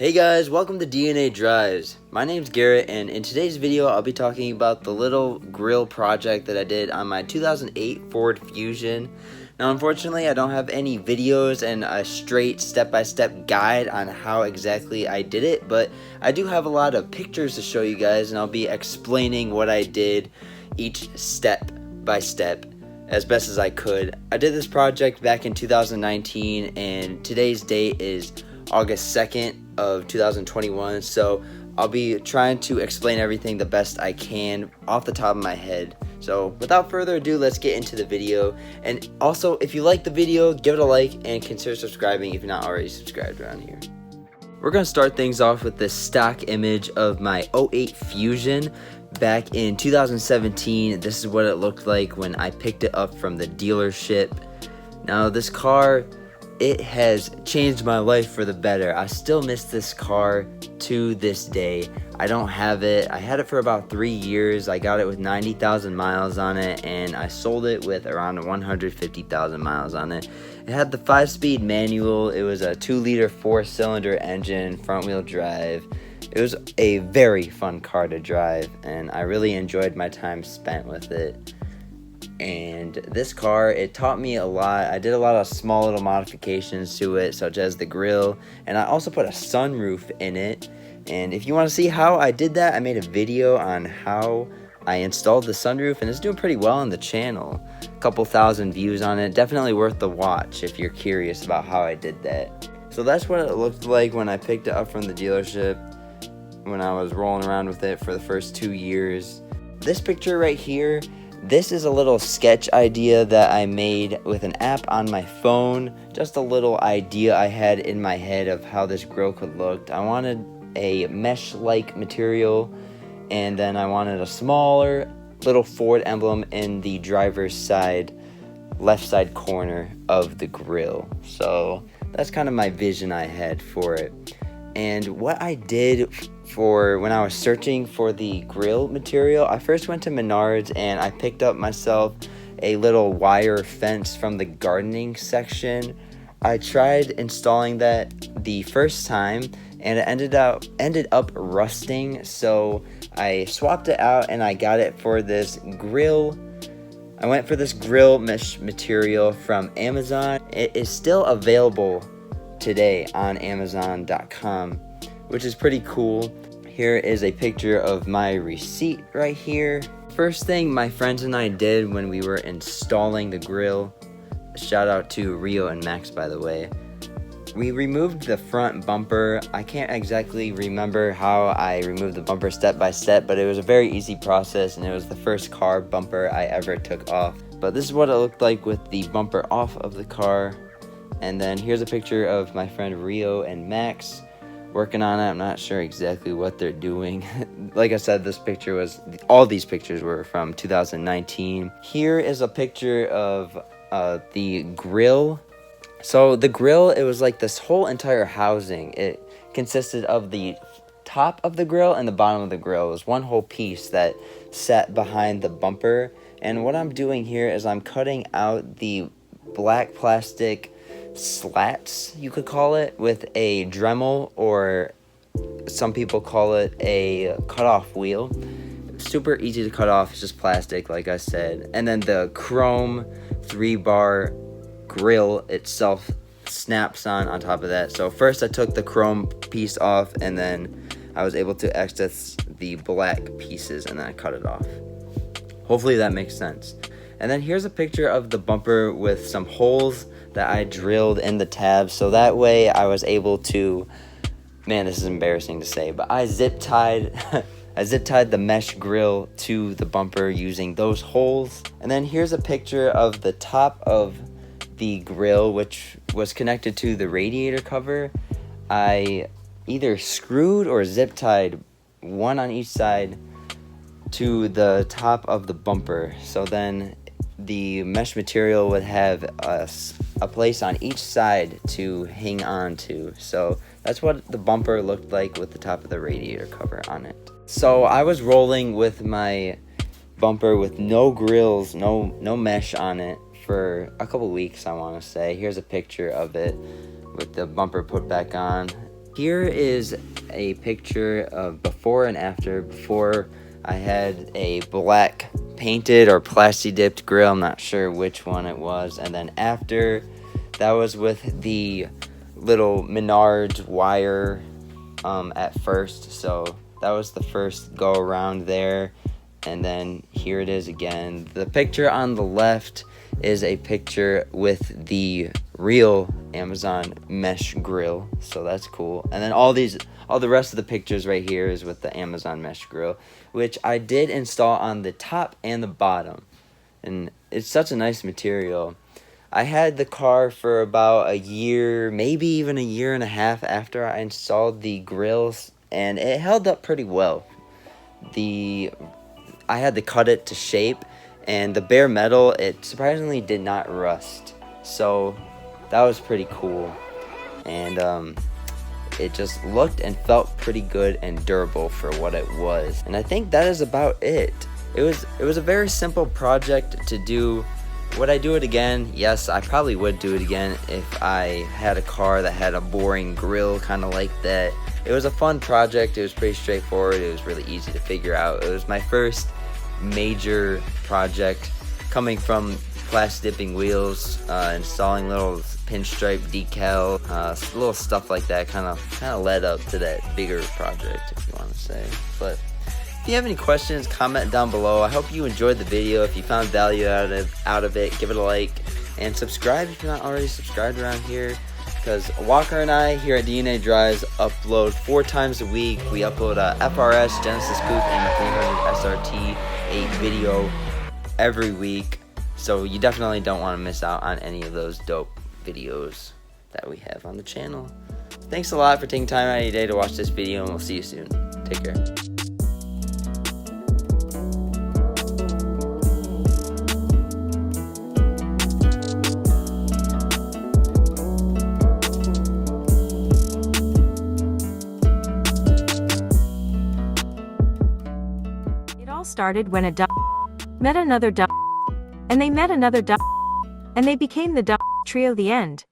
Hey guys, welcome to DNA Drives. My name's Garrett, and in today's video I'll be talking about the little grill project that I did on my 2008 Ford Fusion. Now unfortunately I don't have any videos and a straight step-by-step guide on how exactly I did it, but I do have a lot of pictures to show you guys, and I'll be explaining what I did each step by step as best as I could. I did this project back in 2019, and today's date is August 2nd of 2021, so I'll be trying to explain everything the best I can off the top of my head. So without further ado, let's get into the video. And also, if you like the video, give it a like and consider subscribing if you're not already subscribed around here. We're going to start things off with this stock image of my 08 Fusion back in 2017. This is what it looked like when I picked it up from the dealership. Now this car, it has changed my life for the better. I still miss this car to this day. I don't have it. I had it for about 3 years. I got it with 90,000 miles on it, and I sold it with around 150,000 miles on it. It had the 5-speed manual. It was a 2-liter 4-cylinder engine, front-wheel drive. It was a very fun car to drive, and I really enjoyed my time spent with it. And this car, it taught me a lot. I did a lot of small little modifications to it, such as the grille, and I also put a sunroof in it. And if you want to see how I did that, I made a video on how I installed the sunroof, and it's doing pretty well on the channel. A couple thousand views on it. Definitely worth the watch if you're curious about how I did that. So that's what it looked like when I picked it up from the dealership, when I was rolling around with it for the first 2 years. This picture right here, this is a little sketch idea that I made with an app on my phone. Just a little idea I had in my head of how this grill could look. I wanted a mesh-like material, and then I wanted a smaller little Ford emblem in the driver's side, left side corner of the grill. So that's kind of my vision I had for it. And what I did for when I was searching for the grill material, I first went to Menards and I picked up myself a little wire fence from the gardening section. I tried installing that the first time, and it ended up rusting, so I swapped it out and I got it for this grill. I went for this grill mesh material from Amazon. It is still available today on Amazon.com, which is pretty cool. Here is a picture of my receipt right here. First thing my friends and I did when we were installing the grill, shout out to Ryo and Max, by the way, we removed the front bumper. I can't exactly remember how I removed the bumper step by step, but it was a very easy process, and it was the first car bumper I ever took off. But this is what it looked like with the bumper off of the car. And then here's a picture of my friend Ryo and Max working on it. I'm not sure exactly what they're doing. Like I said, all these pictures were from 2019. Here is a picture of the grill. So the grill, it was like this whole entire housing. It consisted of the top of the grill and the bottom of the grill. It was one whole piece that sat behind the bumper. And what I'm doing here is I'm cutting out the black plastic slats, you could call it, with a Dremel, or some people call it a cutoff wheel. Super easy to cut off. It's just plastic, like I said. And then the chrome 3-bar grill itself snaps on top of that. So first I took the chrome piece off, and then I was able to access the black pieces, and then I cut it off. Hopefully that makes sense. And then here's a picture of the bumper with some holes that I drilled in the tabs, so that way I was able to, man, this is embarrassing to say, but I zip tied the mesh grill to the bumper using those holes. And then here's a picture of the top of the grill, which was connected to the radiator cover. I either screwed or zip tied one on each side to the top of the bumper, so then the mesh material would have a place on each side to hang on to. So that's what the bumper looked like with the top of the radiator cover on it. So I was rolling with my bumper with no grills, no mesh on it for a couple weeks, I want to say. Here's a picture of it with the bumper put back on. Here is a picture of before and after. Before, I had a black painted or plasti dipped grill, I'm not sure which one it was. And then after, that was with the little Menards wire at first. So that was the first go around there. And then here it is again. The picture on the left is a picture with the real Amazon mesh grill, so that's cool. And then all the rest of the pictures right here is with the Amazon mesh grill, which I did install on the top and the bottom, and it's such a nice material. I had the car for about a year, maybe even a year and a half after I installed the grills, and it held up pretty well. I had to cut it to shape, and the bare metal, it surprisingly did not rust, so that was pretty cool. And it just looked and felt pretty good and durable for what it was. And I think that is about it. It was a very simple project to do. Would I do it again? Yes, I probably would do it again if I had a car that had a boring grill kind of like that. It was a fun project. It was pretty straightforward. It was really easy to figure out. It was my first major project, coming from plastic dipping wheels, installing little pinstripe decal, little stuff like that. Kind of led up to that bigger project, if you want to say. But if you have any questions, comment down below. I hope you enjoyed the video. If you found value out of it, give it a like and subscribe if you're not already subscribed around here. Because Walker and I here at DNA Drives upload 4 times a week. We upload a FRS, Genesis Coupe, and a 300 SRT 8 video every week. So you definitely don't want to miss out on any of those dope videos that we have on the channel. Thanks a lot for taking time out of your day to watch this video, and we'll see you soon. Take care. Started when a met another and they met another and they became the trio. The end.